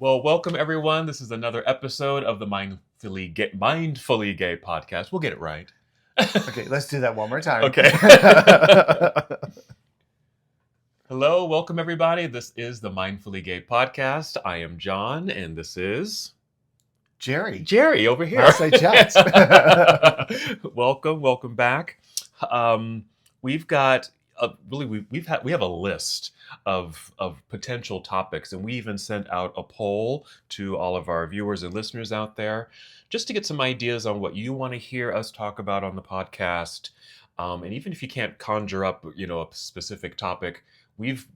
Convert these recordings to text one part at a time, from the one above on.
Well, welcome everyone. This is another episode of the Mindfully Gay podcast. We'll get it right. Okay, let's do that one more time. Okay. Hello, welcome everybody. This is the Mindfully Gay podcast. I am John, and this is Jerry. Jerry over here. Last I checked. Welcome back. We've got we have a list of potential topics, and we even sent out a poll to all of our viewers and listeners out there, just to get some ideas on what you want to hear us talk about on the podcast. And even if you can't conjure up, a specific topic, we've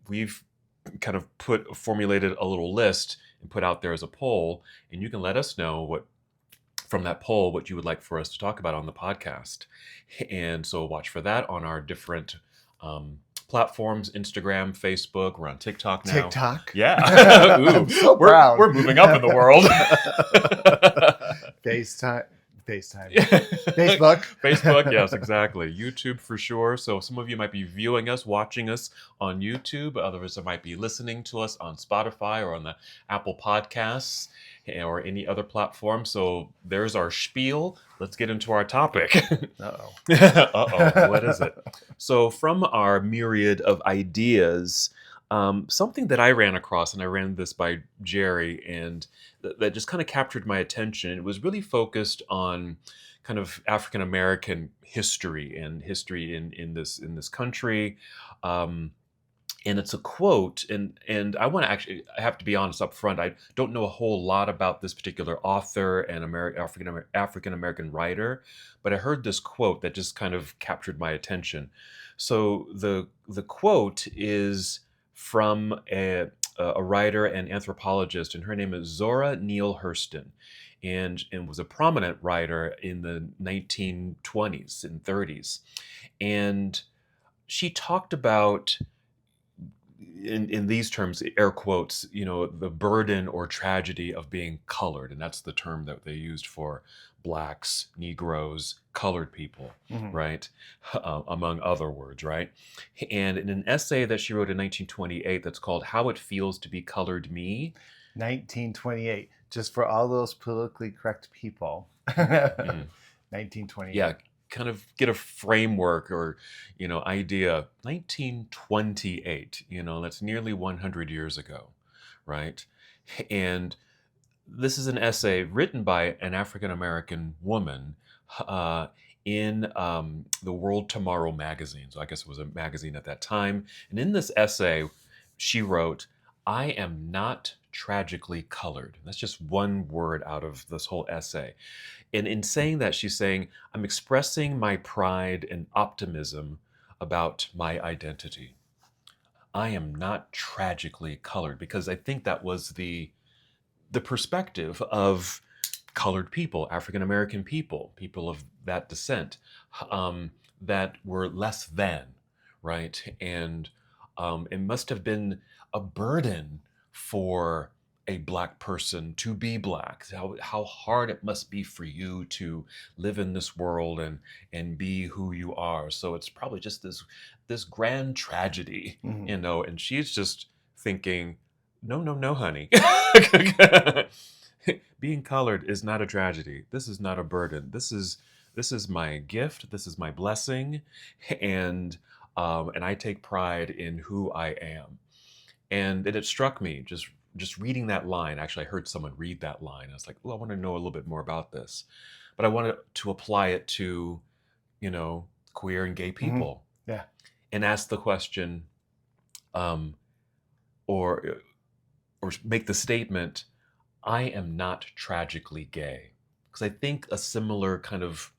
kind of formulated a little list and put out there as a poll, and you can let us know from that poll what you would like for us to talk about on the podcast. And so watch for that on our different platforms: Instagram, Facebook. We're on TikTok now. TikTok? Yeah. Ooh, I'm so proud. We're moving up in the world. FaceTime. Facebook. Facebook, yes, exactly. YouTube for sure. So some of you might be viewing us, watching us on YouTube. Others might be listening to us on Spotify or on the Apple Podcasts or any other platform. So there's our spiel. Let's get into our topic. Uh-oh. Uh-oh, what is it? So from our myriad of ideas, something that I ran across, and I ran this by Jerry, and that just kind of captured my attention. It was really focused on kind of African American history and history in this country. And it's a quote, and I have to be honest up front. I don't know a whole lot about this particular author and African American writer, but I heard this quote that just kind of captured my attention. So the quote is from a writer and anthropologist, and her name is Zora Neale Hurston, and was a prominent writer in the 1920s and 30s, and she talked about, in these terms, air quotes, the burden or tragedy of being colored. And that's the term that they used for Blacks, Negroes, colored people, right? Among other words, right? And in an essay that she wrote in 1928 that's called How It Feels to Be Colored Me. 1928, just for all those politically correct people. 1928. Yeah. Kind of get a framework or idea. 1928, that's nearly 100 years ago, right? And this is an essay written by an African American woman in the World Tomorrow magazine. So I guess it was a magazine at that time. And in this essay, she wrote, "I am not tragically colored." That's just one word out of this whole essay. And in saying that, she's saying, "I'm expressing my pride and optimism about my identity. I am not tragically colored," because I think that was the perspective of colored people, African American people of that descent, that were less than, right? And it must have been a burden for a Black person to be Black. How hard it must be for you to live in this world and be who you are. So it's probably just this grand tragedy, and she's just thinking, no, honey. Being colored is not a tragedy. This is not a burden. This is my gift. This is my blessing, and I take pride in who I am. And it struck me just reading that line. Actually, I heard someone read that line. I was like, well, I want to know a little bit more about this, but I wanted to apply it to, queer and gay people. Yeah. And ask the question, or make the statement, "I am not tragically gay," because I think a similar kind of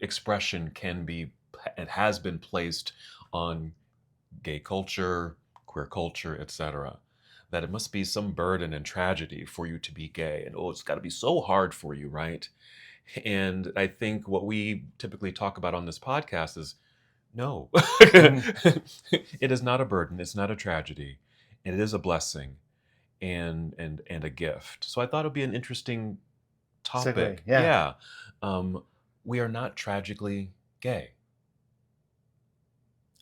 expression can be, and has been placed on gay culture, queer culture, etc. That it must be some burden and tragedy for you to be gay, and it's got to be so hard for you, right? And I think what we typically talk about on this podcast is, no, it is not a burden, it's not a tragedy, it is a blessing and a gift. So I thought it would be an interesting topic. Segue, yeah. We are not tragically gay.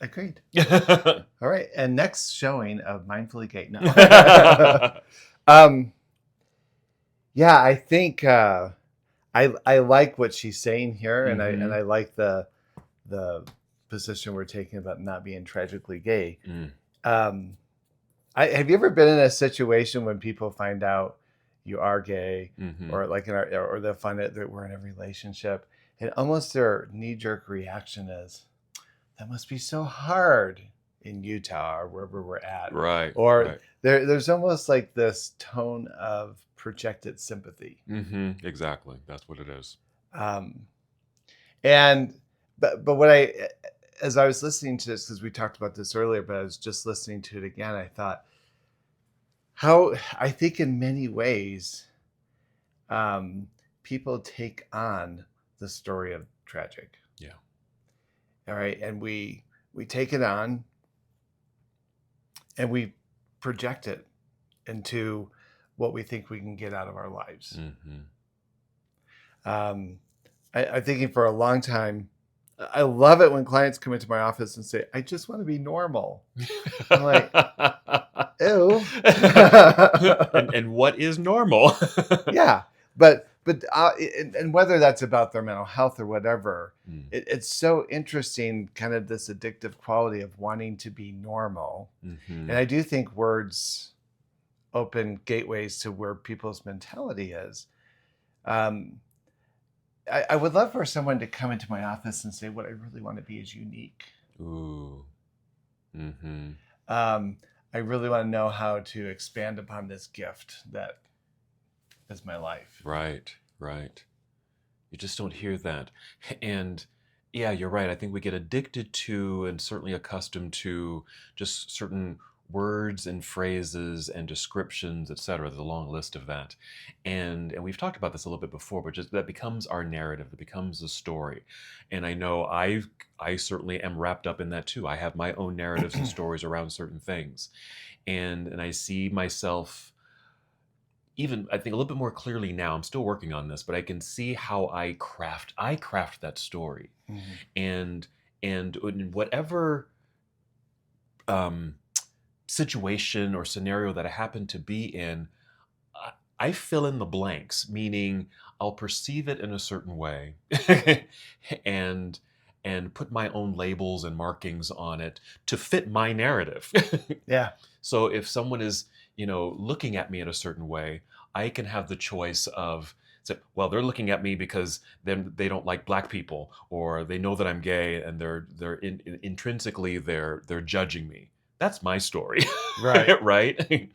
Agreed. All right. And next showing of Mindfully Gay. No. Yeah, I think I like what she's saying here, and I like the position we're taking about not being tragically gay. Um, have you ever been in a situation when people find out you are gay, or like or they'll find out that we're in a relationship, and almost their knee-jerk reaction is, "That must be so hard in Utah or wherever we're at," Right. or Right. there's almost like this tone of projected sympathy. Exactly. That's what it is. Um, and but what as I was listening to this, because we talked about this earlier, but I was just listening to it again, I thought how I think in many ways people take on the story of tragic. Yeah. All right, and we take it on and we project it into what we think we can get out of our lives. I'm thinking for a long time, I love it when clients come into my office and say, "I just want to be normal." I'm like, ew. and what is normal? Yeah, but and whether that's about their mental health or whatever, it's so interesting, kind of this addictive quality of wanting to be normal. And I do think words open gateways to where people's mentality is. I would love for someone to come into my office and say, what I really want to be is unique. Ooh. I really want to know how to expand upon this gift that is my life. Right. You just don't hear that. And yeah, you're right. I think we get addicted to and certainly accustomed to just certain words and phrases and descriptions, etc. There's a long list of that. And we've talked about this a little bit before, but just that becomes our narrative, that becomes the story. And I know I certainly am wrapped up in that too. I have my own narratives and stories around certain things. And I see myself even, I think, a little bit more clearly now. I'm still working on this, but I can see how I craft that story. And in whatever situation or scenario that I happen to be in, I fill in the blanks, meaning I'll perceive it in a certain way and put my own labels and markings on it to fit my narrative. Yeah. So if someone is, looking at me in a certain way, I can have the choice of, well, they're looking at me because then they don't like black people, or they know that I'm gay, and they're intrinsically they're judging me. That's my story, Right. right?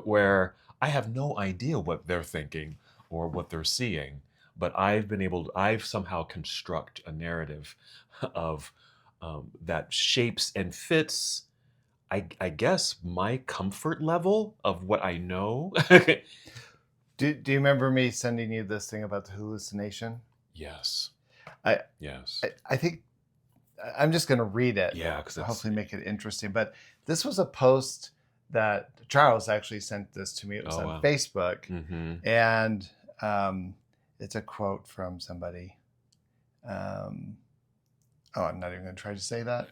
Where I have no idea what they're thinking or what they're seeing, but I've somehow construct a narrative of that shapes and fits, I guess, my comfort level of what I know. Do you remember me sending you this thing about the hallucination? Yes. Yes. I think I'm just going to read it. Yeah, because hopefully make it interesting. But this was a post that Charles actually sent this to me. It was on Facebook, and it's a quote from somebody. I'm not even going to try to say that,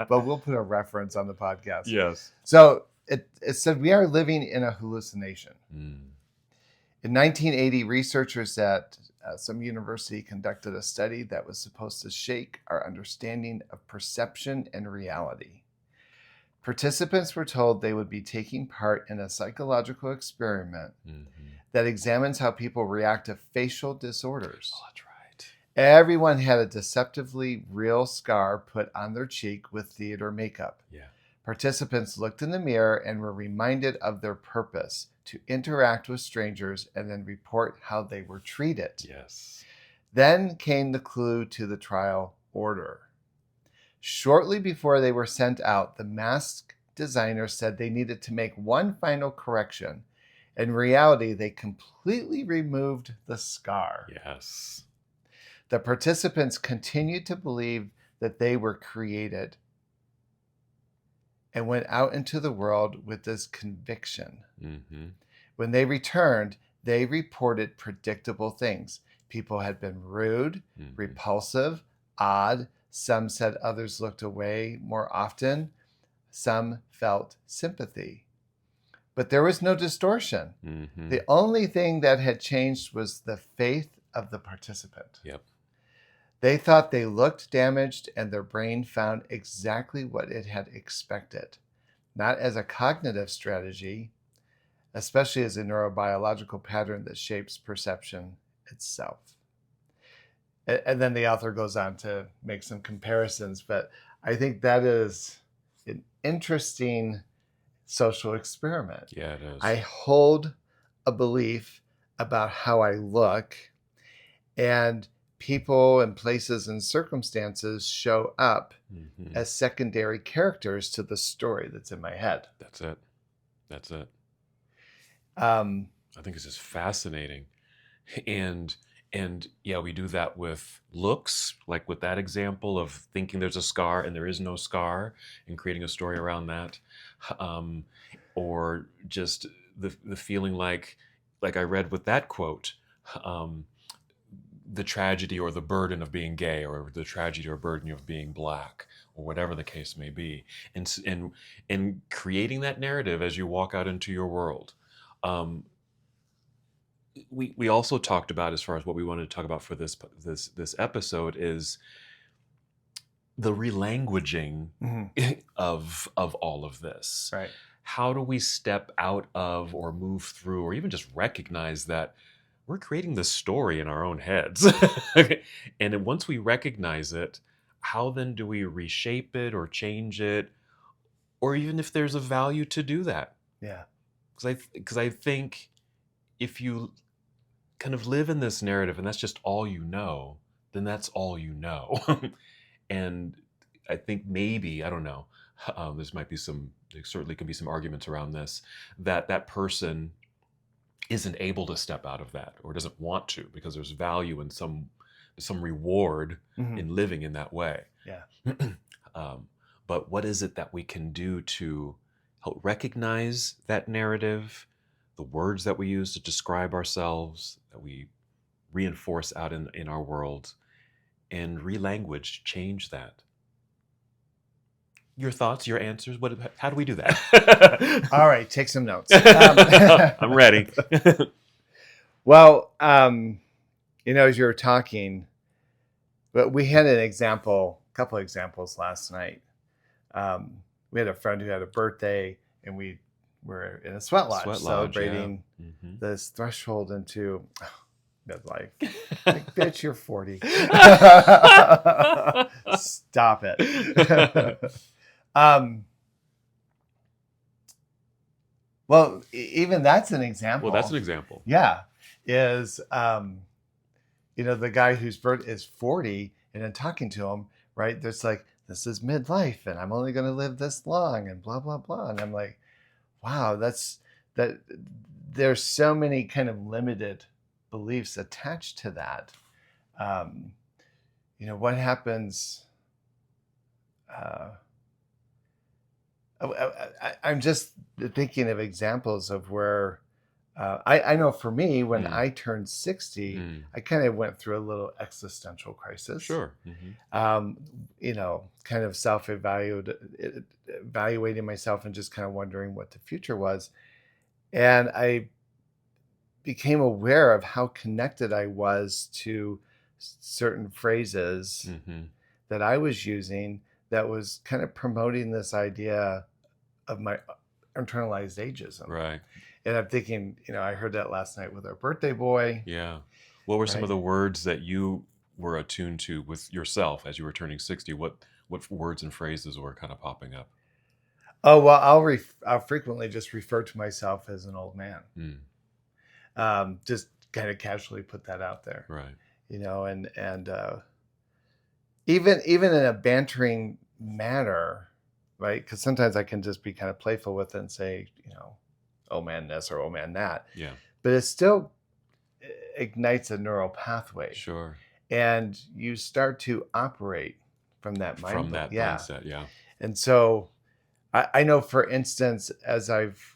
but we'll put a reference on the podcast. Yes. So it said, "We are living in a hallucination." In 1980, researchers at some university conducted a study that was supposed to shake our understanding of perception and reality. Participants were told they would be taking part in a psychological experiment that examines how people react to facial disorders. Oh, that's right. Everyone had a deceptively real scar put on their cheek with theater makeup. Yeah. Participants looked in the mirror and were reminded of their purpose: to interact with strangers and then report how they were treated. Yes. Then came the clue to the trial order. Shortly before they were sent out, the mask designer said they needed to make one final correction. In reality, they completely removed the scar. Yes. The participants continued to believe that they were created and went out into the world with this conviction. When they returned, they reported predictable things. People had been rude, repulsive, odd, Some said others looked away more often. Some felt sympathy. But there was no distortion. Mm-hmm. The only thing that had changed was the faith of the participant. Yep. They thought they looked damaged, and their brain found exactly what it had expected, not as a cognitive strategy, especially as a neurobiological pattern that shapes perception itself. And then the author goes on to make some comparisons, but I think that is an interesting social experiment. Yeah, it is. I hold a belief about how I look, and people and places and circumstances show up as secondary characters to the story that's in my head. That's it. That's it. I think it's just fascinating. And yeah, we do that with looks, like with that example of thinking there's a scar and there is no scar, and creating a story around that. Or just the feeling like I read with that quote, the tragedy or the burden of being gay, or the tragedy or burden of being black, or whatever the case may be, and creating that narrative as you walk out into your world. We also talked about, as far as what we wanted to talk about for this episode, is the relanguaging of all of this. Right. How do we step out of, or move through, or even just recognize that we're creating this story in our own heads? And then once we recognize it, how then do we reshape it or change it, or even if there's a value to do that? Yeah. Because I think if you kind of live in this narrative and that's just all you know, then that's all you know. And I think maybe, I don't know, there certainly can be some arguments around this, that person isn't able to step out of that, or doesn't want to, because there's value in some reward in living in that way. Yeah. But what is it that we can do to help recognize that narrative, the words that we use to describe ourselves, that we reinforce out in our world, and relanguage, change that? Your thoughts, your answers. How do we do that? All right, take some notes. I'm ready. Well, as you were talking, but we had a couple examples last night. We had a friend who had a birthday, and we were in a sweat lodge celebrating this threshold into midlife. Like, bitch, you're 40. Stop it. Well, even that's an example. Well, that's an example. Yeah. Is, the guy whose birthday is 40, and then talking to him, right? There's like, this is midlife, and I'm only going to live this long, and blah, blah, blah. And I'm like, wow, there's so many kind of limited beliefs attached to that. What happens? I'm just thinking of examples of where I know for me, when I turned 60, I kind of went through a little existential crisis. Sure. Kind of evaluating myself and just kind of wondering what the future was. And I became aware of how connected I was to certain phrases that I was using that was kind of promoting this idea of my internalized ageism. Right. And I'm thinking, I heard that last night with our birthday boy. Yeah. What were some of the words that you were attuned to with yourself as you were turning 60? What words and phrases were kind of popping up? Oh, well, I'll frequently just refer to myself as an old man. Just kind of casually put that out there. Right. And even in a bantering manner, right? Because sometimes I can just be kind of playful with it and say, oh man this or oh man that. Yeah. But it still ignites a neural pathway. Sure. And you start to operate from that mindset. Yeah. And so I know, for instance, as I've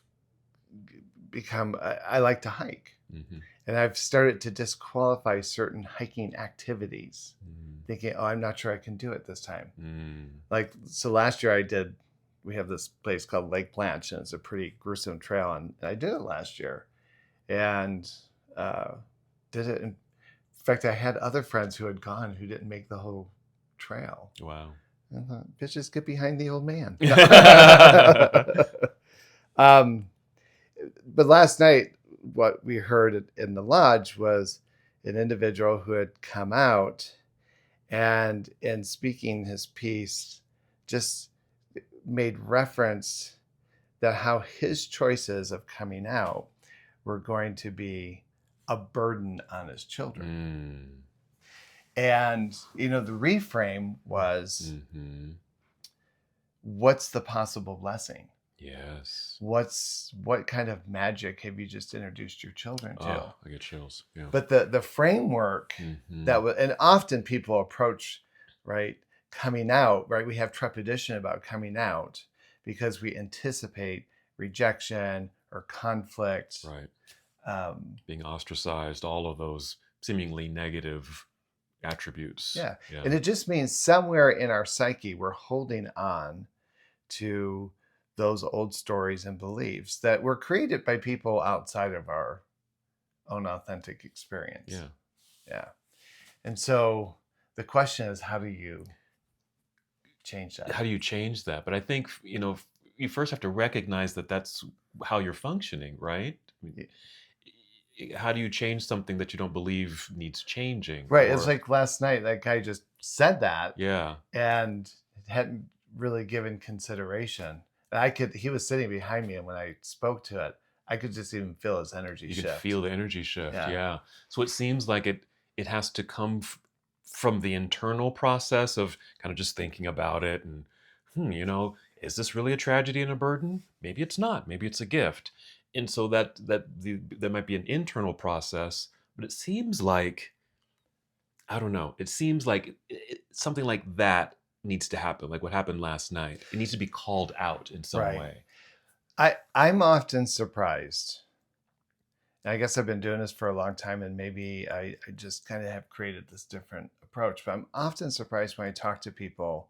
become, I like to hike. And I've started to disqualify certain hiking activities, thinking, oh, I'm not sure I can do it this time. Like, so last year we have this place called Lake Blanche, and it's a pretty gruesome trail. And I did it last year and did it. In fact, I had other friends who had gone who didn't make the whole trail. Wow. I thought, bitches, get behind the old man. But last night, what we heard in the lodge was an individual who had come out and in speaking his piece just made reference that how his choices of coming out were going to be a burden on his children. And, the reframe was, what's the possible blessing? Yes. What kind of magic have you just introduced your children to? Oh, I get chills. Yeah. But the framework that was, and often people approach, right, coming out, right? We have trepidation about coming out because we anticipate rejection or conflict. Right. Being ostracized, all of those seemingly negative attributes. Yeah. And it just means somewhere in our psyche, we're holding on to those old stories and beliefs that were created by people outside of our own authentic experience. Yeah. And so the question is, how do you change that? How do you change that? But I think, you first have to recognize that that's how you're functioning, right? How do you change something that you don't believe needs changing? Right. It's like last night, that guy just said that. Yeah. And hadn't really given consideration. And he was sitting behind me, and when I spoke to it, I could just even feel his energy shift. You could feel the energy shift. Yeah. So it seems like it has to come from the internal process of kind of just thinking about it and, is this really a tragedy and a burden? Maybe it's not. Maybe it's a gift. And so there might be an internal process, but it seems like, I don't know, it seems like something like that needs to happen, like what happened last night. It needs to be called out in some way. I'm often surprised. And I guess I've been doing this for a long time, and maybe I just kind of have created this different approach. But I'm often surprised when I talk to people.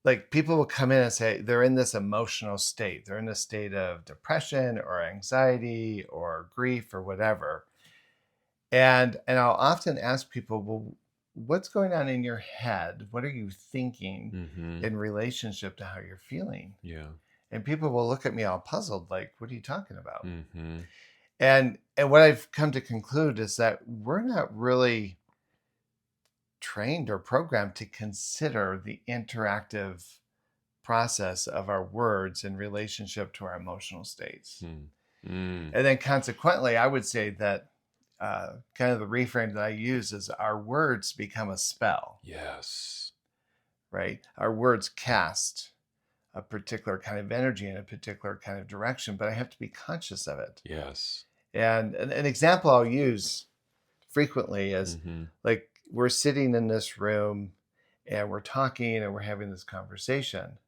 Like, people will come in and say they're in this emotional state. They're in a state of depression or anxiety or grief or whatever. And I'll often ask people, well, what's going on in your head? What are you thinking in relationship to how you're feeling? Yeah. And people will look at me all puzzled, like, what are you talking about? And what I've come to conclude is that we're not really trained or programmed to consider the interactive process of our words in relationship to our emotional states. And then consequently, I would say that kind of the reframe that I use is our words become a spell. Yes. Right? Our words cast a particular kind of energy in a particular kind of direction, but I have to be conscious of it. Yes. And an example I'll use frequently is like, we're sitting in this room and we're talking and we're having this conversation.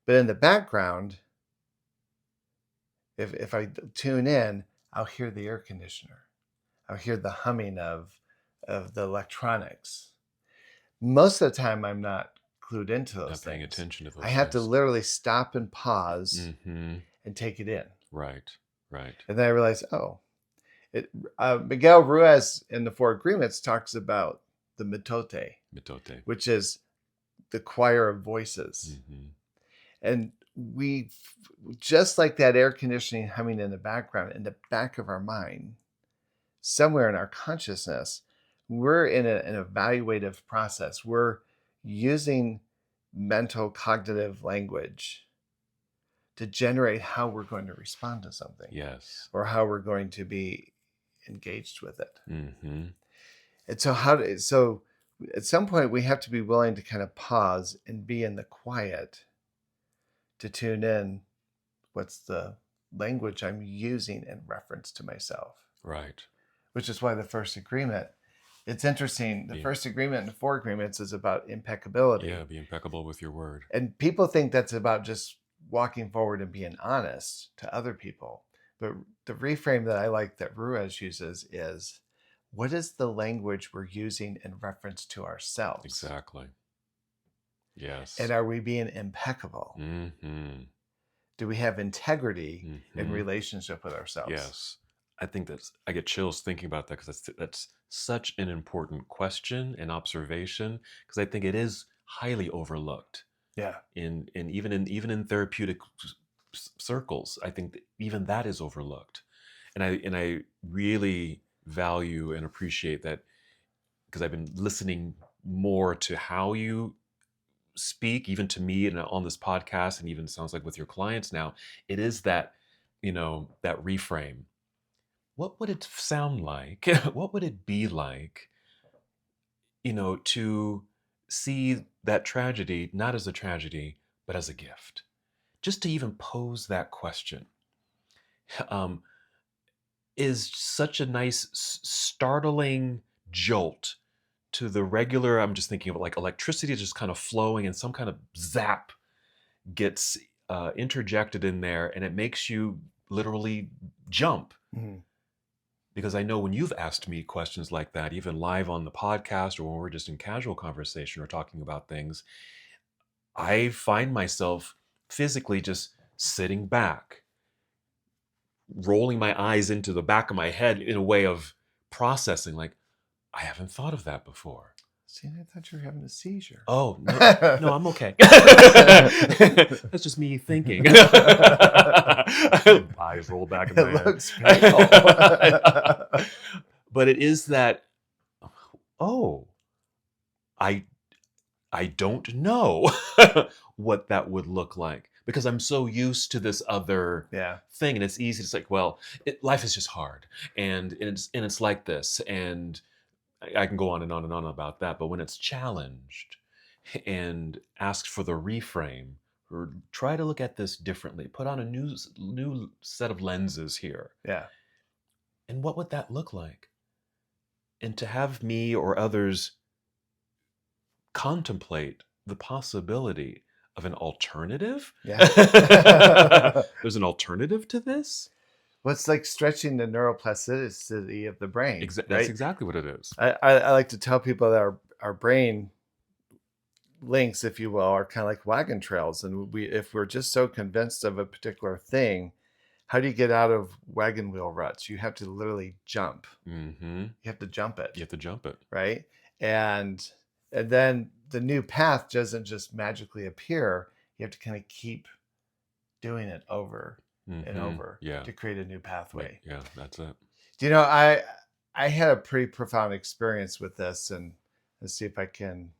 But in the background, if I tune in, I'll hear the air conditioner. I'll hear the humming of the electronics. Most of the time, I'm not clued into those things. Not paying attention to those I have to things. literally stop and pause and take it in. Right. And then I realize, Miguel Ruiz in the Four Agreements talks about the mitote, which is the choir of voices. And we, just like that air conditioning humming in the background, in the back of our mind, somewhere in our consciousness, we're in an evaluative process. We're using mental cognitive language to generate how we're going to respond to something. Yes. Or how we're going to be engaged with it. And so at some point we have to be willing to kind of pause and be in the quiet to tune in. What's the language I'm using in reference to myself? Right. Which is why the first agreement, it's interesting. The first agreement in the Four Agreements is about impeccability. Yeah, be impeccable with your word. And people think that's about just walking forward and being honest to other people. But the reframe that I like that Ruiz uses is, what is the language we're using in reference to ourselves? Exactly. Yes. And are we being impeccable? Mm-hmm. Do we have integrity in Mm-hmm. relationship with ourselves? Yes. I think I get chills thinking about that, because that's such an important question and observation, because I think it is highly overlooked Yeah. in even in therapeutic circles. I think that even that is overlooked, and I really value and appreciate that, because I've been listening more to how you speak, even to me and on this podcast, and even sounds like with your clients now. It is that, that reframe. What would it sound like? What would it be like, to see that tragedy not as a tragedy, but as a gift? Just to even pose that question um, is such a nice, startling jolt to the regular. I'm just thinking of like electricity just kind of flowing, and some kind of zap gets interjected in there, and it makes you literally jump. Mm-hmm. Because I know when you've asked me questions like that, even live on the podcast or when we're just in casual conversation or talking about things, I find myself physically just sitting back, rolling my eyes into the back of my head in a way of processing, like, I haven't thought of that before. See, I thought you were having a seizure. Oh, no, I'm okay. That's just me thinking. Eyes roll back in my It head. looks painful. But it is that, oh, I I don't know what that would look like, because I'm so used to this other Yeah. thing, and it's easy. It's like, well, life is just hard, and it's like this, and I can go on and on and on about that. But when it's challenged and asked for the reframe, or try to look at this differently, put on a new set of lenses here, Yeah. and what would that look like? And to have me or others contemplate the possibility of an alternative. Yeah. There's an alternative to this. Well, it's like stretching the neuroplasticity of the brain, That's right? exactly what it is. I like to tell people that our brain links, if you will, are kind of like wagon trails. And if we're just so convinced of a particular thing, how do you get out of wagon wheel ruts? You have to literally jump. Mm-hmm. You have to jump it. You have to jump it. Right. And then the new path doesn't just magically appear. You have to kind of keep doing it over and over to create a new pathway. Yeah, that's it. Do you know, I had a pretty profound experience with this, and let's see if I can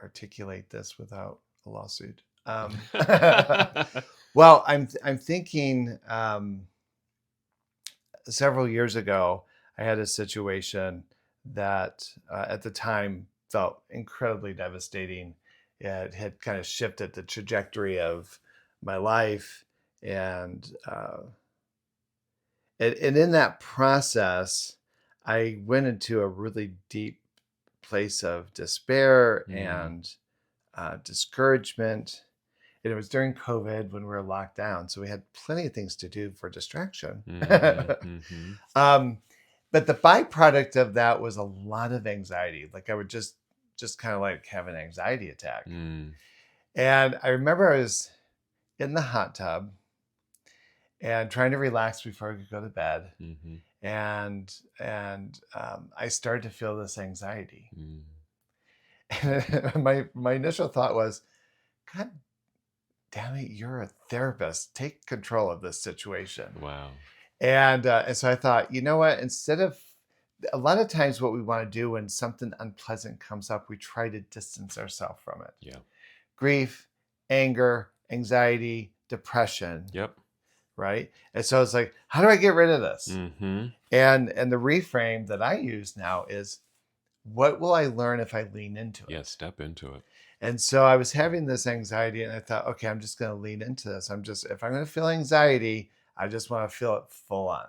articulate this without a lawsuit. Well, I'm thinking several years ago, I had a situation that at the time felt incredibly devastating. It had kind of shifted the trajectory of my life, and in that process, I went into a really deep place of despair and discouragement. And it was during COVID when we were locked down, so we had plenty of things to do for distraction. But the byproduct of that was a lot of anxiety. Like I would just kind of like have an anxiety attack. And I remember I was in the hot tub and trying to relax before I could go to bed. And I started to feel this anxiety. And my initial thought was, God damn it, you're a therapist. Take control of this situation. Wow. And so I thought, you know what? Instead of, a lot of times what we want to do when something unpleasant comes up, we try to distance ourselves from it. Yeah. Grief, anger, anxiety, depression. Yep. Right. And so it's like, how do I get rid of this? And the reframe that I use now is, what will I learn if I lean into it? Yeah, step into it. And so I was having this anxiety, and I thought, okay, I'm just going to lean into this. If I'm going to feel anxiety, I just want to feel it full on.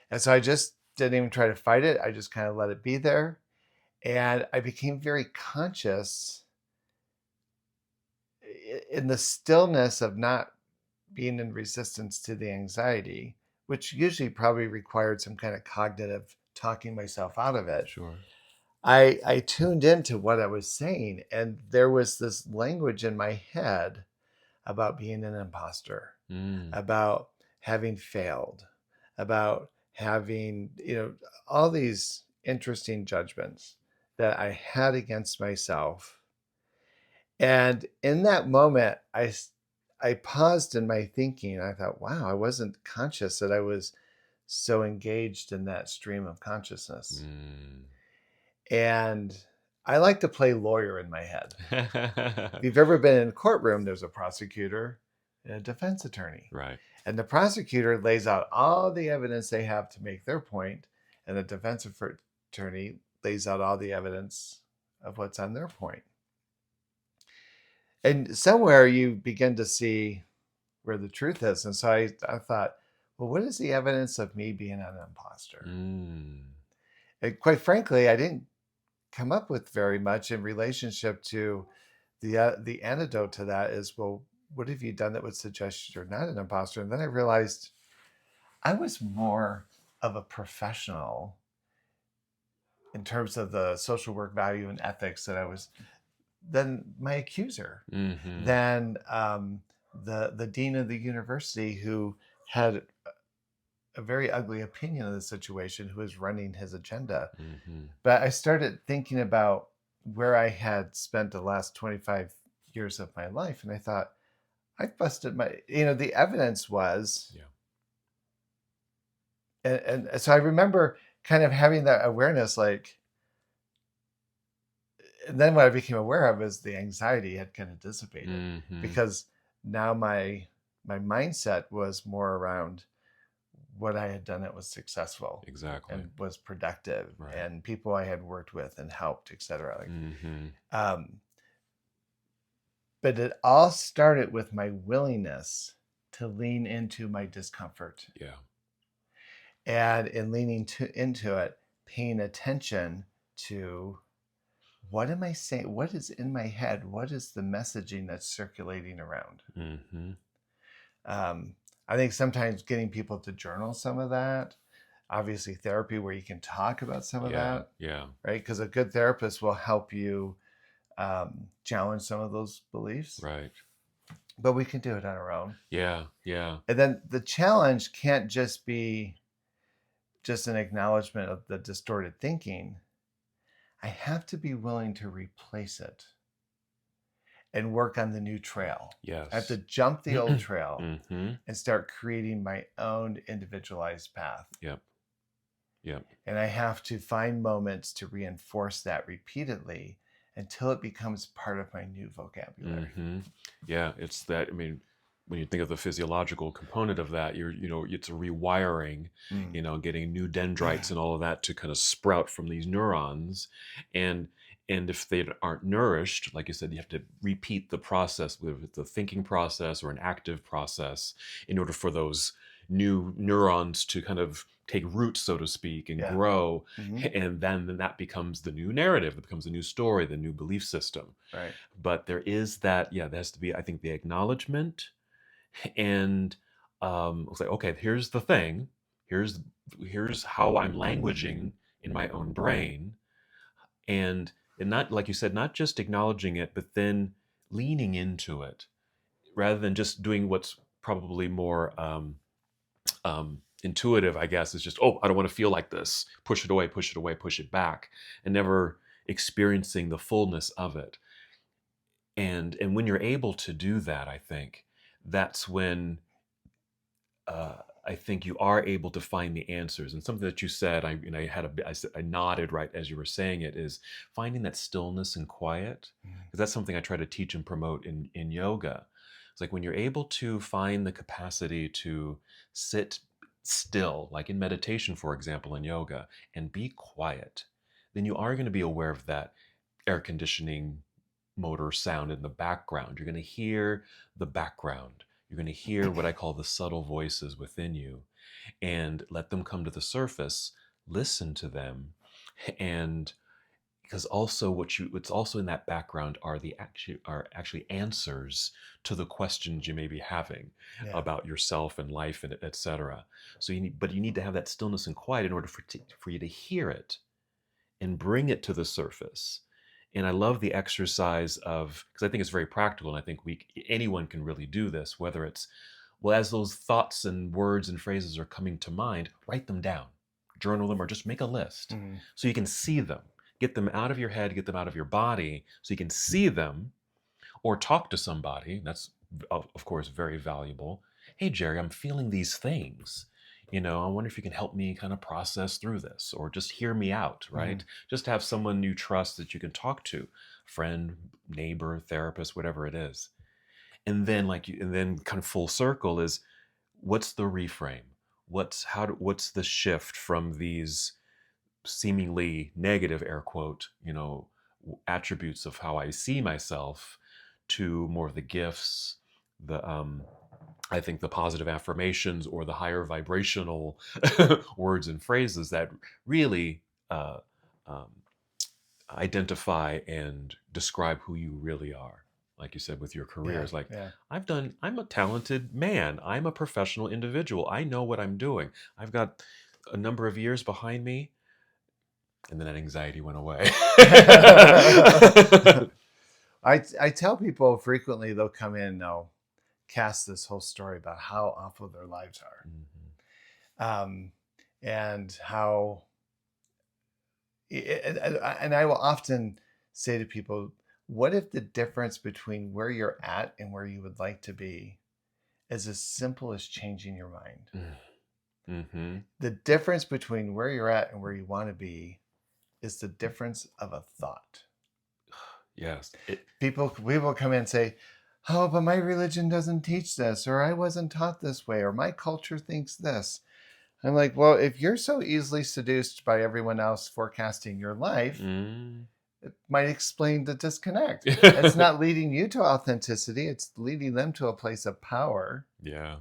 And so I just didn't even try to fight it. I just kind of let it be there. And I became very conscious in the stillness of not being in resistance to the anxiety, which usually probably required some kind of cognitive talking myself out of it, Sure. I tuned into what I was saying, and there was this language in my head about being an imposter, Mm. about having failed, about having, all these interesting judgments that I had against myself. And in that moment, I paused in my thinking. I thought, wow, I wasn't conscious that I was so engaged in that stream of consciousness. Mm. And I like to play lawyer in my head. If Right. you've ever been in a courtroom, there's a prosecutor and a defense attorney. And the prosecutor lays out all the evidence they have to make their point, and the defense attorney lays out all the evidence of what's on their point. And somewhere you begin to see where the truth is. And so I thought, well, what is the evidence of me being an imposter? Mm. And quite frankly, I didn't come up with very much in relationship to the antidote to that is, well, what have you done that would suggest you're not an imposter? And then I realized I was more of a professional in terms of the social work value and ethics that I was than my accuser, Mm-hmm. than the dean of the university who had a very ugly opinion of the situation, who was running his agenda. Mm-hmm. But I started thinking about where I had spent the last 25 years of my life, and I thought, I busted the evidence was, Yeah. and so I remember kind of having that awareness, like, and then what I became aware of is the anxiety had kind of dissipated Mm-hmm. because now my mindset was more around what I had done that was successful Exactly. and was productive, Right. and people I had worked with and helped, etc. Mm-hmm. But it all started with my willingness to lean into my discomfort. Yeah. And in into it, paying attention to what am I saying? What is in my head? What is the messaging that's circulating around? Mm-hmm. Um, I think sometimes getting people to journal some of that, obviously therapy where you can talk about some of Yeah. that, Yeah. right? Because a good therapist will help you challenge some of those beliefs, Right. but we can do it on our own. Yeah. Yeah. And then the challenge can't just be just an acknowledgement of the distorted thinking. I have to be willing to replace it and work on the new trail. I have to Yes. jump the old trail Mm-hmm. and start creating my own individualized path. Yep. Yep. And I have to find moments to reinforce that repeatedly until it becomes part of my new vocabulary. Mm-hmm. Yeah. It's that. I mean, when you think of the physiological component of that, it's a rewiring, Mm. getting new dendrites and all of that to kind of sprout from these neurons, and if they aren't nourished, like you said, you have to repeat the process with the thinking process or an active process in order for those new neurons to kind of take root, so to speak, and Yeah. grow. Mm-hmm. And then that becomes the new narrative, it becomes a new story, the new belief system. Right. But there is that, yeah, there has to be, I think, the acknowledgement, and it's like, okay, here's the thing, here's how I'm languaging in my own brain, and not, like you said, not just acknowledging it, but then leaning into it rather than just doing what's probably more intuitive, I guess, is just, oh, I don't want to feel like this, push it away, push it away, push it back, and never experiencing the fullness of it. And when you're able to do that, I think that's when I think you are able to find the answers. And something that you said, I nodded right as you were saying it, is finding that stillness and quiet, Mm. because that's something I try to teach and promote in yoga. It's like when you're able to find the capacity to sit still, like in meditation, for example, in yoga, and be quiet, then you are going to be aware of that air conditioning motor sound in the background. You're going to hear the background. You're going to hear what I call the subtle voices within you, and let them come to the surface. Listen to them and because also what's also in that background are actually answers to the questions you may be having Yeah. about yourself and life and etc. So you need to have that stillness and quiet in order for you to hear it and bring it to the surface. And I love the exercise of, because I think it's very practical, and I think anyone can really do this, whether it's, well, as those thoughts and words and phrases are coming to mind, write them down, journal them, or just make a list Mm-hmm. so you can see them. Get them out of your head, get them out of your body so you can see them, or talk to somebody. That's, of course, very valuable. Hey, Jerry, I'm feeling these things. I wonder if you can help me kind of process through this, or just hear me out, right? Just have someone you trust that you can talk to, friend, neighbor, therapist, whatever it is. And then and then kind of full circle is, what's the reframe? What's the shift from these seemingly negative, air quote, attributes of how I see myself, to more of the gifts, the I think the positive affirmations, or the higher vibrational words and phrases that really um, identify and describe who you really are. Like you said with your career, Yeah. it's like, Yeah. I'm a talented man. I'm a professional individual. I know what I'm doing. I've got a number of years behind me. And then that anxiety went away. I tell people frequently, they'll come in and they'll cast this whole story about how awful their lives are, and how, and I will often say to people, what if the difference between where you're at and where you would like to be is as simple as changing your mind? Mm-hmm. The difference between where you're at and where you want to be is the difference of a thought. Yes. People come in and say, oh, but my religion doesn't teach this, or I wasn't taught this way, or my culture thinks this. I'm like, well, if you're so easily seduced by everyone else forecasting your life, it might explain the disconnect. It's not leading you to authenticity. It's leading them to a place of power. Yeah.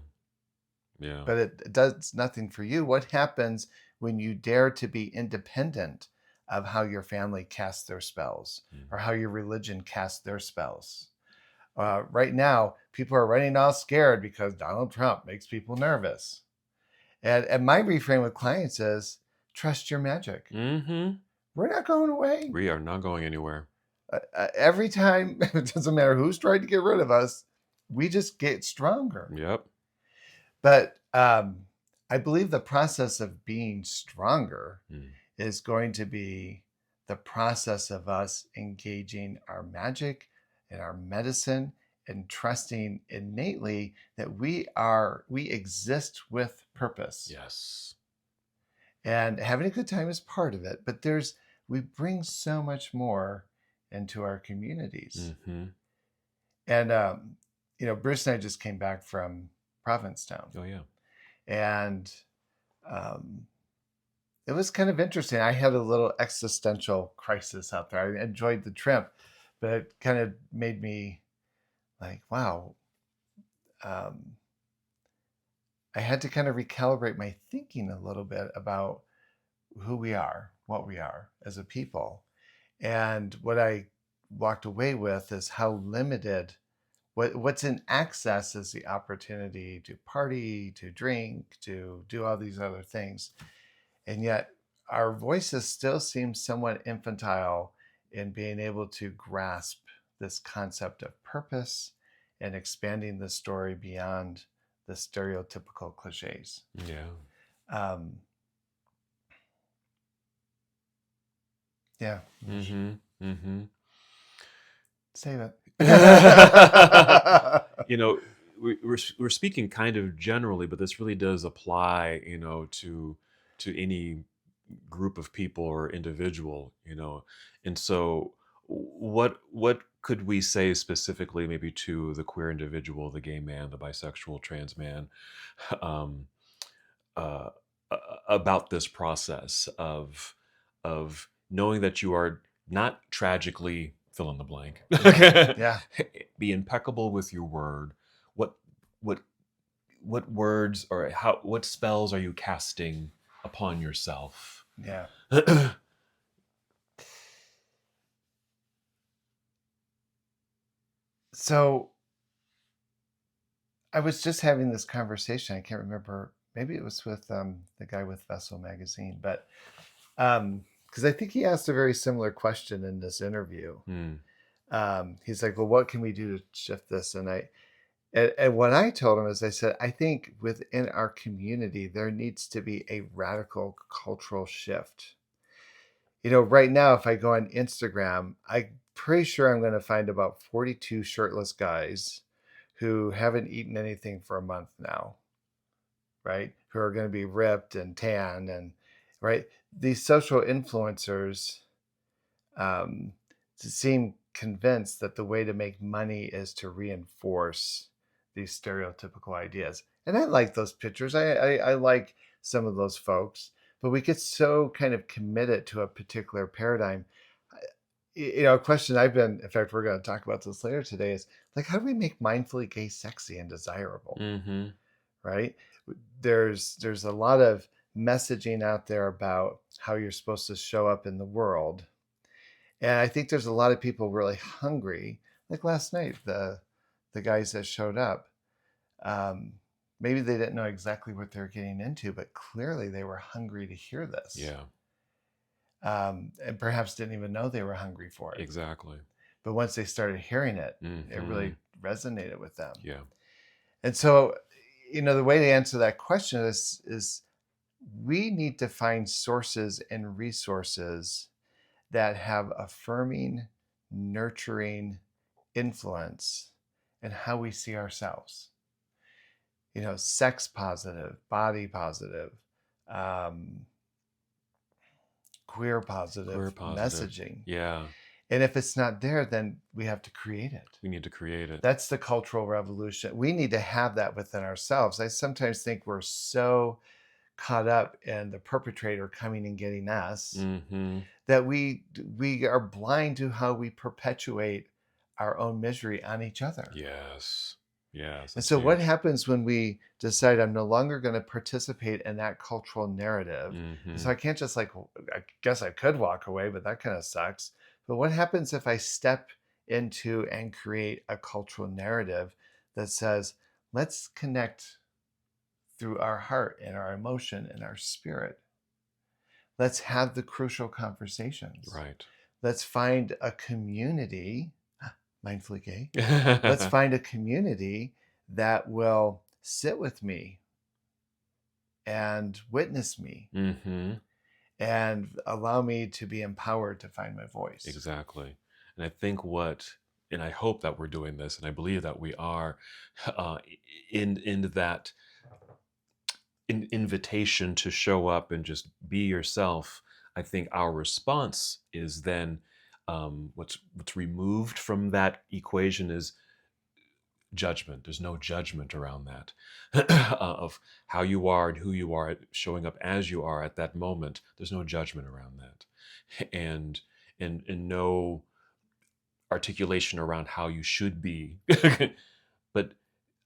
Yeah. But it does nothing for you. What happens when you dare to be independent of how your family casts their spells, or how your religion casts their spells? Right now, people are running all scared because Donald Trump makes people nervous. And my reframe with clients is, trust your magic. Mm-hmm. We're not going away. We are not going anywhere. Every time, it doesn't matter who's trying to get rid of us, we just get stronger. Yep. But I believe the process of being stronger is going to be the process of us engaging our magic and our medicine, and trusting innately that we exist with purpose. Yes. And having a good time is part of it, but we bring so much more into our communities. And Bruce and I just came back from Provincetown. Oh yeah. And it was kind of interesting. I had a little existential crisis out there. I enjoyed the trip, but it kind of made me like, wow. I had to kind of recalibrate my thinking a little bit about who we are, what we are as a people. And what I walked away with is how limited what's in access is the opportunity to party, to drink, to do all these other things. And yet our voices still seem somewhat infantile in being able to grasp this concept of purpose and expanding the story beyond the stereotypical cliches. Yeah. Yeah. Save it. We're speaking kind of generally, but this really does apply, to any group of people or individual, And so what could we say specifically, maybe to the queer individual, the gay man, the bisexual, trans man, um, uh, about this process of knowing that you are not tragically fill in the blank. Yeah. Be impeccable with your word. What what what words, or what spells are you casting upon yourself? Yeah. So I was just having this conversation. I can't remember. Maybe it was with the guy with Vessel magazine, but because I think he asked a very similar question in this interview. Mm. He's like, "Well, what can we do to shift this?" And what I told him is, I said, I think within our community there needs to be a radical cultural shift. Right now, if I go on Instagram, I'm pretty sure I'm going to find about 42 shirtless guys who haven't eaten anything for a month now, right? Who are going to be ripped and tan and right. These social influencers um, seem convinced that the way to make money is to reinforce these stereotypical ideas. And I like those pictures. I like some of those folks, but we get so kind of committed to a particular paradigm. A question I've been, in fact, we're going to talk about this later today is like, how do we make mindfully gay sexy and desirable? Mm-hmm. Right? There's a lot of messaging out there about how you're supposed to show up in the world, and I think there's a lot of people really hungry. Like last night, the guys that showed up, um, maybe they didn't know exactly what they're getting into, but clearly they were hungry to hear this, Yeah, and perhaps didn't even know they were hungry for it. exactly. But once they started hearing it, it Mm-hmm. really resonated with them. Yeah. And so, the way to answer that question is we need to find sources and resources that have affirming, nurturing influence in how we see ourselves. Sex positive, body positive, um, queer Queer positive positive. messaging. Yeah. And if it's not there, then we have to create it. We need to create it. That's the cultural revolution. We need to have that within ourselves. I sometimes think we're so caught up in the perpetrator coming and getting us Mm-hmm. that we are blind to how we perpetuate our own misery on each other. Yes. Yes, And that's so what huge. happens when we decide I'm no longer going to participate in that cultural narrative? And Mm-hmm. so I can't just like, I guess I could walk away, but that kind of sucks. But what happens if I step into and create a cultural narrative that says, let's connect through our heart and our emotion and our spirit. Let's have the crucial conversations. Right. Let's find a community, mindfully gay. Let's find a community that will sit with me and witness me Mm-hmm. and allow me to be empowered to find my voice. Exactly. And I think and I hope that we're doing this, and I believe that we are, uh, in that invitation to show up and just be yourself. I think our response is then, what's removed from that equation is judgment. There's no judgment around that of how you are and who you are, showing up as you are at that moment. There's no judgment around that, and no articulation around how you should be. But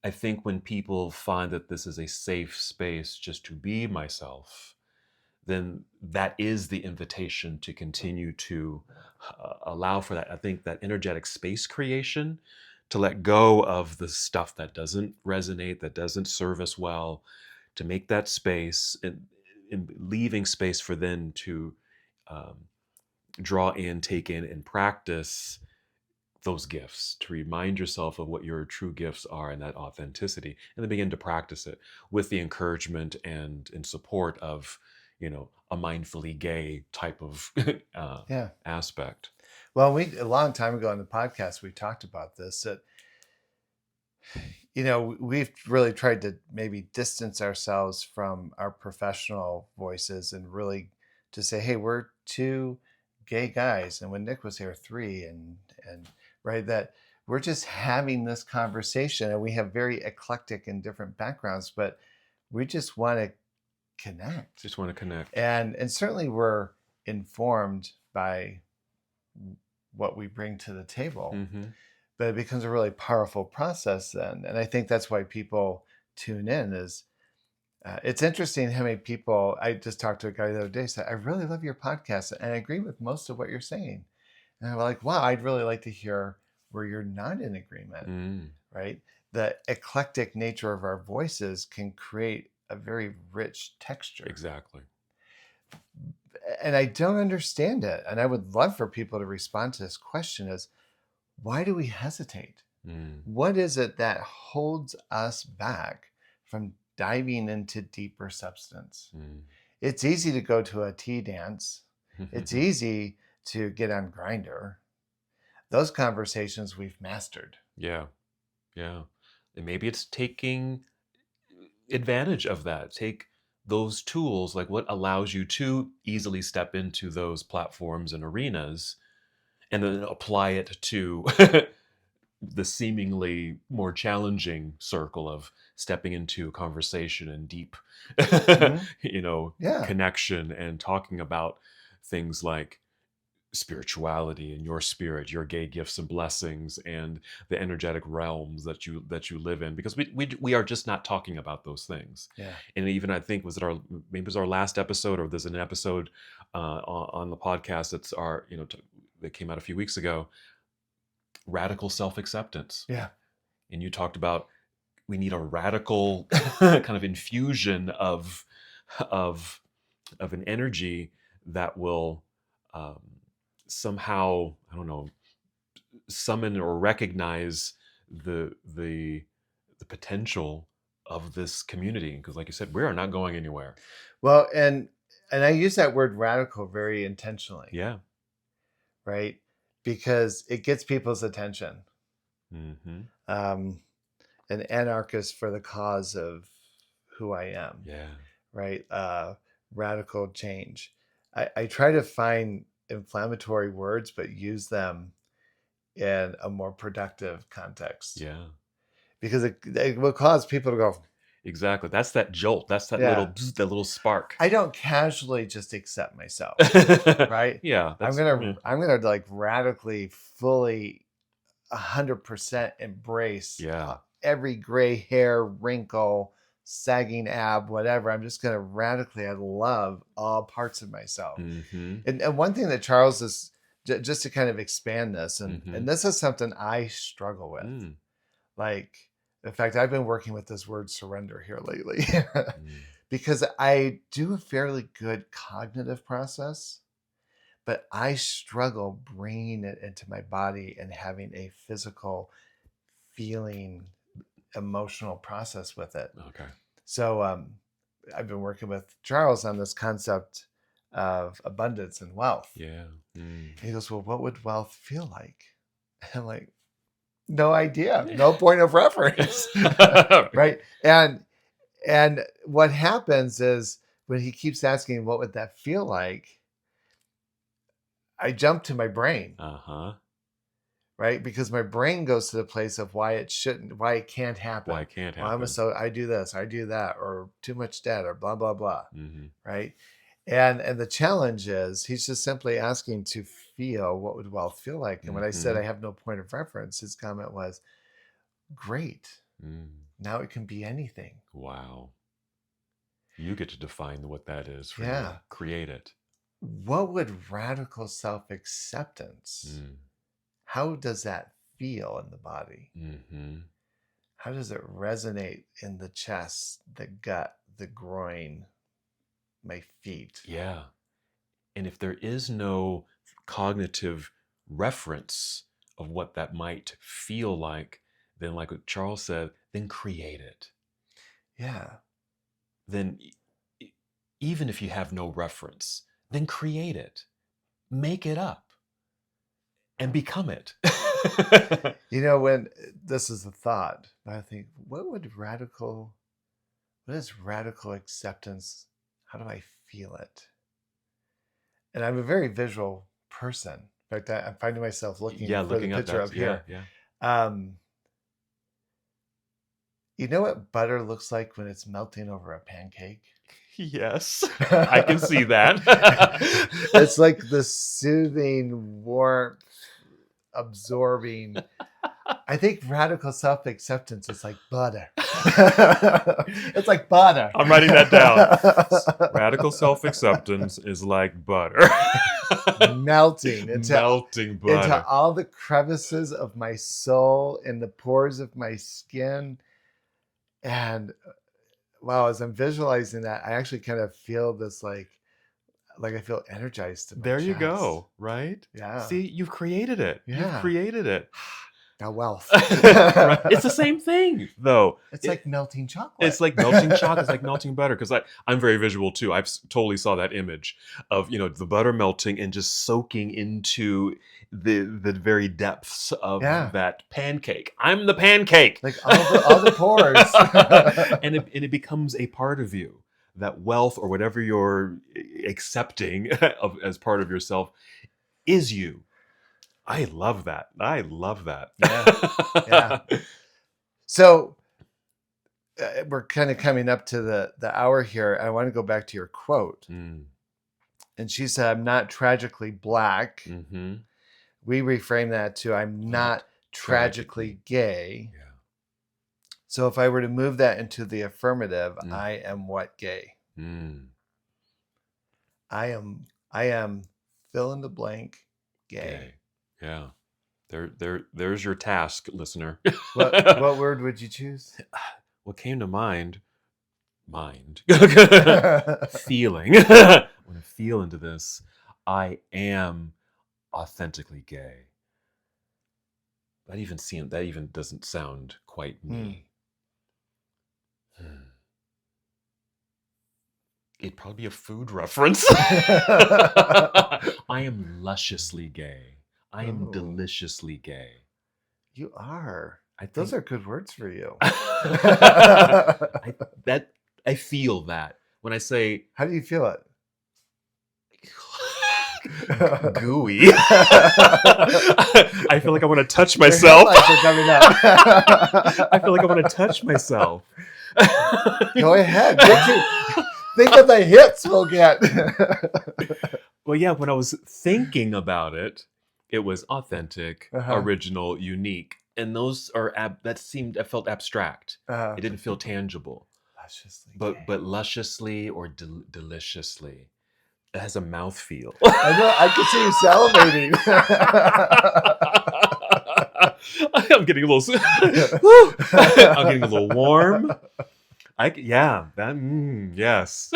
I think when people find that this is a safe space just to be myself, then that is the invitation to continue to allow for that. I think that energetic space creation, to let go of the stuff that doesn't resonate, that doesn't serve us well, to make that space, and leaving space for then to um, draw in, take in, and practice those gifts, to remind yourself of what your true gifts are and that authenticity, and then begin to practice it with the encouragement and support of, a mindfully gay type of Yeah. aspect. Well, we a long time ago on the podcast we talked about this, that we've really tried to maybe distance ourselves from our professional voices and really to say, hey, we're two gay guys, and when Nick was here, three, and right, that we're just having this conversation, and we have very eclectic and different backgrounds, but we just want to connect, Just want to connect. and certainly we're informed by what we bring to the table, Mm-hmm. but it becomes a really powerful process then. And I think that's why people tune in. Is It's interesting how many people, I just talked to a guy the other day, said, I really love your podcast and I agree with most of what you're saying. And I'm like, wow, I'd really like to hear where you're not in agreement, Mm, right? The eclectic nature of our voices can create a very rich texture. exactly. And I don't understand it. And I would love for people to respond to this question is, why do we hesitate? Mm, What is it that holds us back from diving into deeper substance? mm. It's easy to go to a tea dance. It's easy to get on Grinder. Those conversations we've mastered. Yeah, yeah. And maybe it's taking advantage of that. Take those tools, like what allows you to easily step into those platforms and arenas, and then apply it to the seemingly more challenging circle of stepping into a conversation and deep, Mhm. you know, Yeah. connection and talking about things like spirituality and your spirit, your gay gifts and blessings, and the energetic realms that you live in. Because we are just not talking about those things. Yeah. And even I think was it our maybe it was our last episode, or there's an episode on the podcast that's our that came out a few weeks ago, radical self acceptance. Yeah. And you talked about we need a radical kind of infusion of of an energy that will um, somehow, I don't know, summon or recognize the potential of this community, because like you said, we are not going anywhere. Well, and I use that word radical very intentionally, Yeah. right? Because it gets people's attention. Mm-hmm. Um, an anarchist for the cause of who I am, Yeah. right? Radical change. I try to find inflammatory words, but use them in a more productive context Yeah. because it will cause people to go, Exactly. That's that jolt. That's that little yeah, bzz, that little spark. I don't casually just accept myself, right? Yeah. I'm That's gonna I'm gonna like radically, fully, 100% embrace yeah. every gray hair, wrinkle, sagging ab, whatever. I'm just gonna radically. I love all parts of myself. Mm-hmm. And one thing that Charles is just to kind of expand this, Mm-hmm. and this is something I struggle with. Mm. Like, in fact, I've been working with this word surrender here lately Mm. because I do a fairly good cognitive process, but I struggle bringing it into my body and having a physical feeling, emotional process with it. Okay. So I've been working with Charles on this concept of abundance and wealth. Yeah. Mm. And he goes, well, what would wealth feel like? And I'm like, no idea, no point of reference. Right. And what happens is when he keeps asking, what would that feel like? I jump to my brain, Uh-huh. right? Because my brain goes to the place of why it shouldn't, why it can't happen. Why it can't Well, happen. I do this, I do that, or too much debt, or blah, blah, blah. Mm-hmm. Right. And the challenge is he's just simply asking to feel what would wealth feel like. And when I said Mm-hmm. I have no point of reference, his comment was, great. Mm. Now it can be anything. Wow. You get to define what that is for Yeah. you. Create it. What would radical self-acceptance, Mm. how does that feel in the body? Mm-hmm. How does it resonate in the chest, the gut, the groin, my feet? Yeah. And if there is no cognitive reference of what that might feel like, then like what Charles said, then create it. Yeah. Then even if you have no reference, then create it. Make it up and become it. You know, when this is a thought, I think, what is radical acceptance? How do I feel it? And I'm a very visual person. In fact, I'm finding myself looking Yeah, for the looking up picture that. up Yeah, here. yeah. You know what butter looks like when it's melting over a pancake? Yes, I can see that. It's like the soothing, warmth, absorbing. I think radical self-acceptance is like butter. It's like butter. I'm writing that down. Radical self-acceptance is like butter. Melting Melting into butter. all the crevices of my soul and the pores of my skin. And wow, as I'm visualizing that, I actually kind of feel this like I feel energized in my There you chest. go, right? Yeah. See, you've created it. You've Yeah. created it. Now wealth. Right? It's the same thing, though. It's like melting chocolate. It's like melting chocolate. It's like melting butter. Because I'm very visual too. I totally saw that image of the butter melting and just soaking into the very depths of that pancake. I'm the pancake. Like all the pores. And it becomes a part of you. That wealth or whatever you're accepting as part of yourself is you. I love that. I love that. Yeah. So we're kind of coming up to the hour here. I want to go back to your quote. And she said, "I'm not tragically black." Mm-hmm. We reframe that to, "I'm not tragically gay." Yeah. So if I were to move that into the affirmative, I am what gay? I am fill in the blank gay. Yeah. There's your task, listener. What word would you choose? What came to mind? Feeling. When I feel into this, I am authentically gay. That even doesn't sound quite me. It'd probably be a food reference. I am lusciously gay. I am deliciously gay. You are. Those are good words for you. I feel that when I say. How do you feel it? Gooey. I feel like I want to touch myself. I feel like I want to touch myself. Go ahead. Think of the hits we'll get. Well, yeah, when I was thinking about it, it was authentic, original, unique. And those are I felt abstract. It didn't feel tangible. Lusciously but lusciously or deliciously. It has a mouthfeel. I know. I can see you salivating. I'm getting a little. I'm getting a little warm. Yes.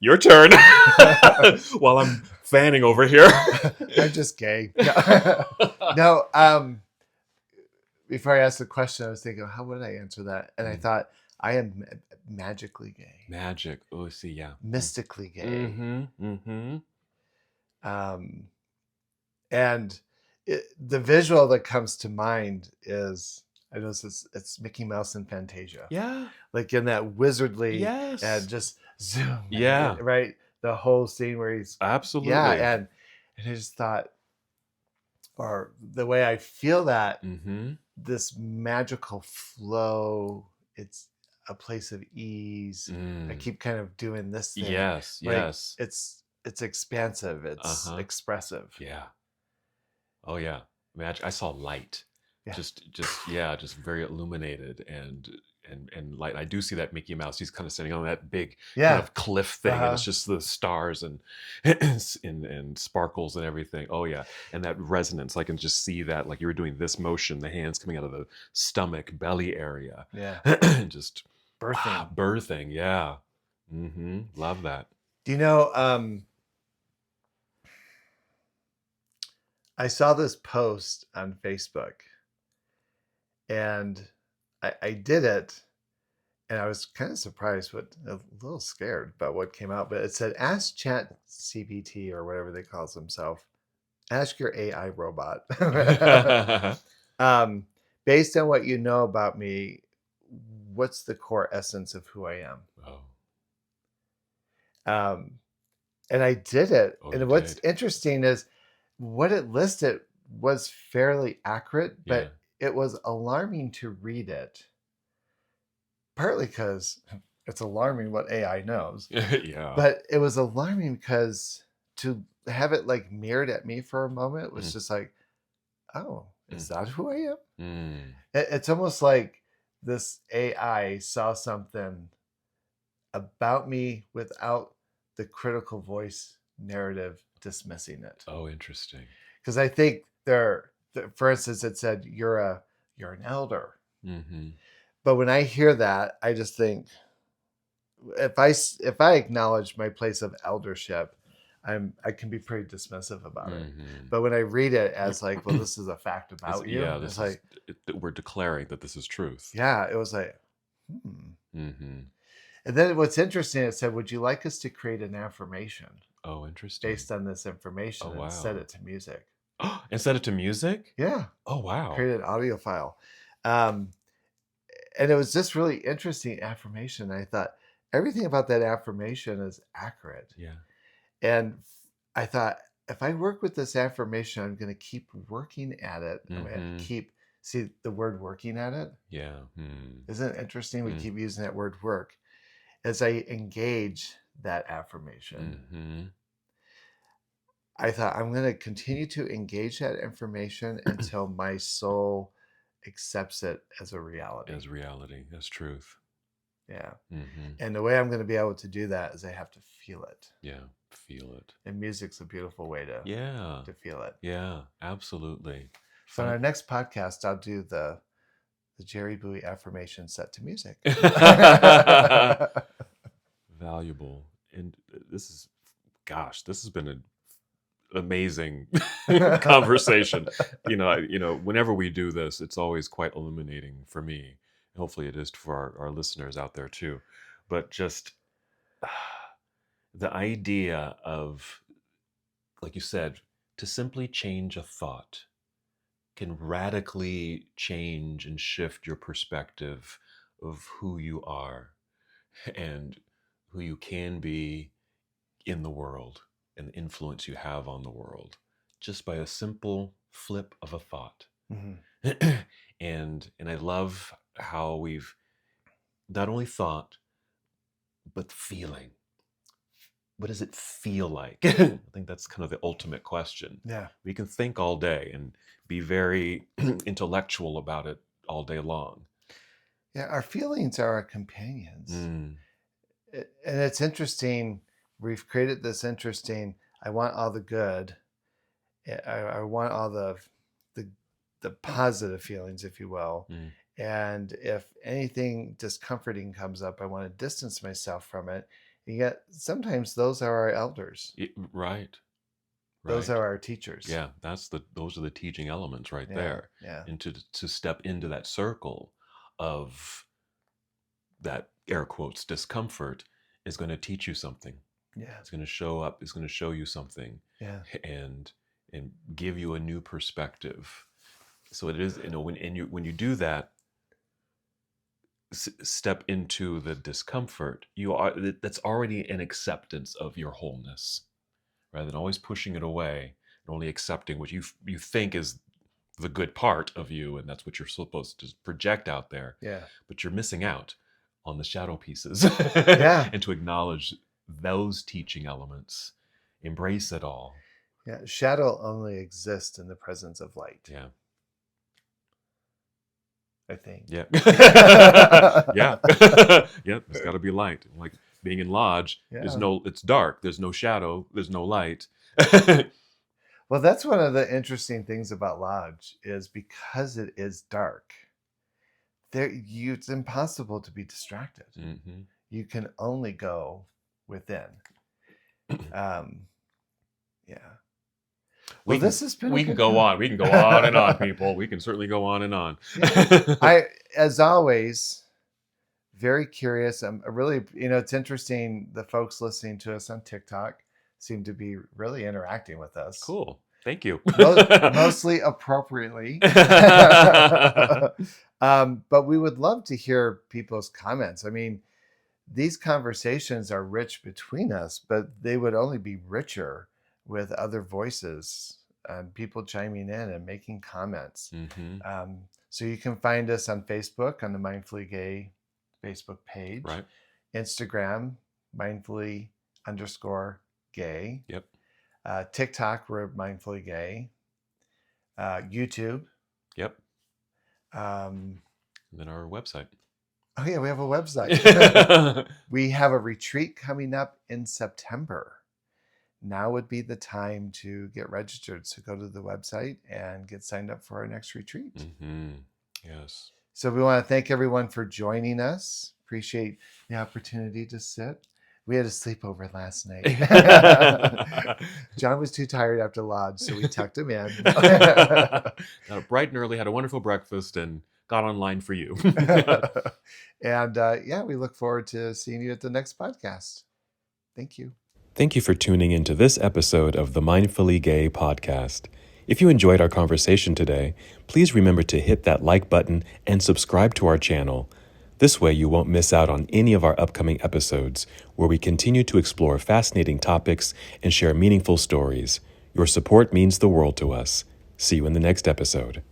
Your turn. While I'm fanning over here. I'm just gay. No. Before I asked the question, I was thinking, how would I answer that? And I thought, I am magically gay. Magic. Oh, see, yeah. Mystically gay. Mm-hmm. And the visual that comes to mind is, I know it's Mickey Mouse and Fantasia. Yeah. Like in that wizardly, and just zoom. Yeah. Right. The whole scene where he's. Absolutely. Yeah. And I just thought, or the way I feel that, this magical flow, it's a place of ease. I keep kind of doing this thing. Yes. It's expansive. It's expressive. Yeah. Oh yeah. I saw light. Yeah. Just very illuminated and light. I do see that Mickey Mouse. He's kind of sitting on that big kind of cliff thing, and it's just the stars and sparkles and everything. Oh yeah, and that resonance. I can just see that, like you were doing this motion, the hands coming out of the stomach, belly area. Yeah, just birthing. Birthing. Yeah. Love that. Do you know? I saw this post on Facebook. And I did it, and I was kind of surprised, a little scared about what came out. But it said, "Ask ChatGPT or whatever they call themselves. Ask your AI robot. Based on what you know about me, what's the core essence of who I am?" And I did it. And what's interesting is what it listed was fairly accurate, but it was alarming to read it. Partly because it's alarming what AI knows. Yeah. But it was alarming because to have it like mirrored at me for a moment was just like, oh, is that who I am? Mm. It's almost like this AI saw something about me without the critical voice narrative dismissing it. Oh, interesting. Because I think for instance, it said you're an elder. Mm-hmm. But when I hear that, I just think if I acknowledge my place of eldership, I can be pretty dismissive about it. Mm-hmm. But when I read it as like, well, this is a fact about you, Yeah, it's this is like, we're declaring that this is truth. yeah, it was like, hmm. Mm-hmm. And then what's interesting, it said, would you like us to create an affirmation Oh, interesting. based on this information Oh, and set wow. it to music? And set it to music? Yeah, Oh, wow. create an audio file. Um, and it was just really interesting affirmation. I thought everything about that affirmation is accurate. Yeah. And I thought, if I work with this affirmation, I'm going to keep working at it. I'm going Mm-hmm. to see the word working at it. Yeah. Hmm. Isn't it interesting? We Mm. keep using that word work. As I engage that affirmation, Mm-hmm. I thought I'm going to continue to engage that information until my soul accepts it as a reality. As reality, as truth. Yeah. Mm-hmm. And the way I'm going to be able to do that is I have to feel it. Yeah. Feel it. And music's a beautiful way to feel it. Yeah, absolutely. So in our next podcast, I'll do the Jerry Bowie affirmation set to music. Valuable. And this has been an amazing conversation. Whenever we do this, it's always quite illuminating for me. Hopefully it is for our listeners out there too. But just the idea of, like you said, to simply change a thought can radically change and shift your perspective of who you are and who you can be in the world and the influence you have on the world just by a simple flip of a thought. Mm-hmm. and I love how we've not only thought but feeling. What does it feel like? I think that's kind of the ultimate question. Yeah. We can think all day and be very intellectual about it all day long. Yeah, our feelings are our companions. Mm. And it's interesting. We've created this interesting, I want all the good. I want all the positive feelings, if you will. Mm. And if anything discomforting comes up, I want to distance myself from it. And yet sometimes those are our elders. Right. Those are our teachers. Yeah, those are the teaching elements right Yeah, there. yeah. And to step into that circle of that air quotes discomfort is going to teach you something. Yeah. It's going to show up, it's going to show you something. Yeah. And give you a new perspective. So it is, when you do that, step into the discomfort, that's already an acceptance of your wholeness, rather than always pushing it away and only accepting what you think is the good part of you, and that's what you're supposed to project out there. Yeah. But you're missing out on the shadow pieces. Yeah. And to acknowledge those teaching elements, embrace it all. Yeah. Shadow only exists in the presence of light. Yeah. I think. Yeah. Yeah. Yeah. There's got to be light. Like being in lodge, it's dark. There's no shadow. There's no light. Well, that's one of the interesting things about lodge is because it is dark, it's impossible to be distracted. Mm-hmm. You can only go within. Yeah. Well, this has been. We can go on. We can go on and on, people. We can certainly go on and on. Yeah. As always, very curious. I'm really, it's interesting. The folks listening to us on TikTok seem to be really interacting with us. Cool. Thank you. Mostly appropriately. But we would love to hear people's comments. I mean, these conversations are rich between us, but they would only be richer with other voices and people chiming in and making comments. Mm-hmm. So you can find us on Facebook on the Mindfully Gay Facebook page. Right. Instagram, mindfully_gay. Yep. TikTok, we're Mindfully Gay. YouTube. Yep. Um, And then our website. oh yeah, we have a website. We have a retreat coming up in September. Now would be the time to get registered. So go to the website and get signed up for our next retreat. Mm-hmm. Yes. So we want to thank everyone for joining us. Appreciate the opportunity to sit. We had a sleepover last night. John was too tired after lodge, so we tucked him in. Got up bright and early, had a wonderful breakfast, and got online for you. And yeah, we look forward to seeing you at the next podcast. Thank you. Thank you for tuning into this episode of the Mindfully Gay podcast. If you enjoyed our conversation today, please remember to hit that like button and subscribe to our channel. This way you won't miss out on any of our upcoming episodes, where we continue to explore fascinating topics and share meaningful stories. Your support means the world to us. See you in the next episode.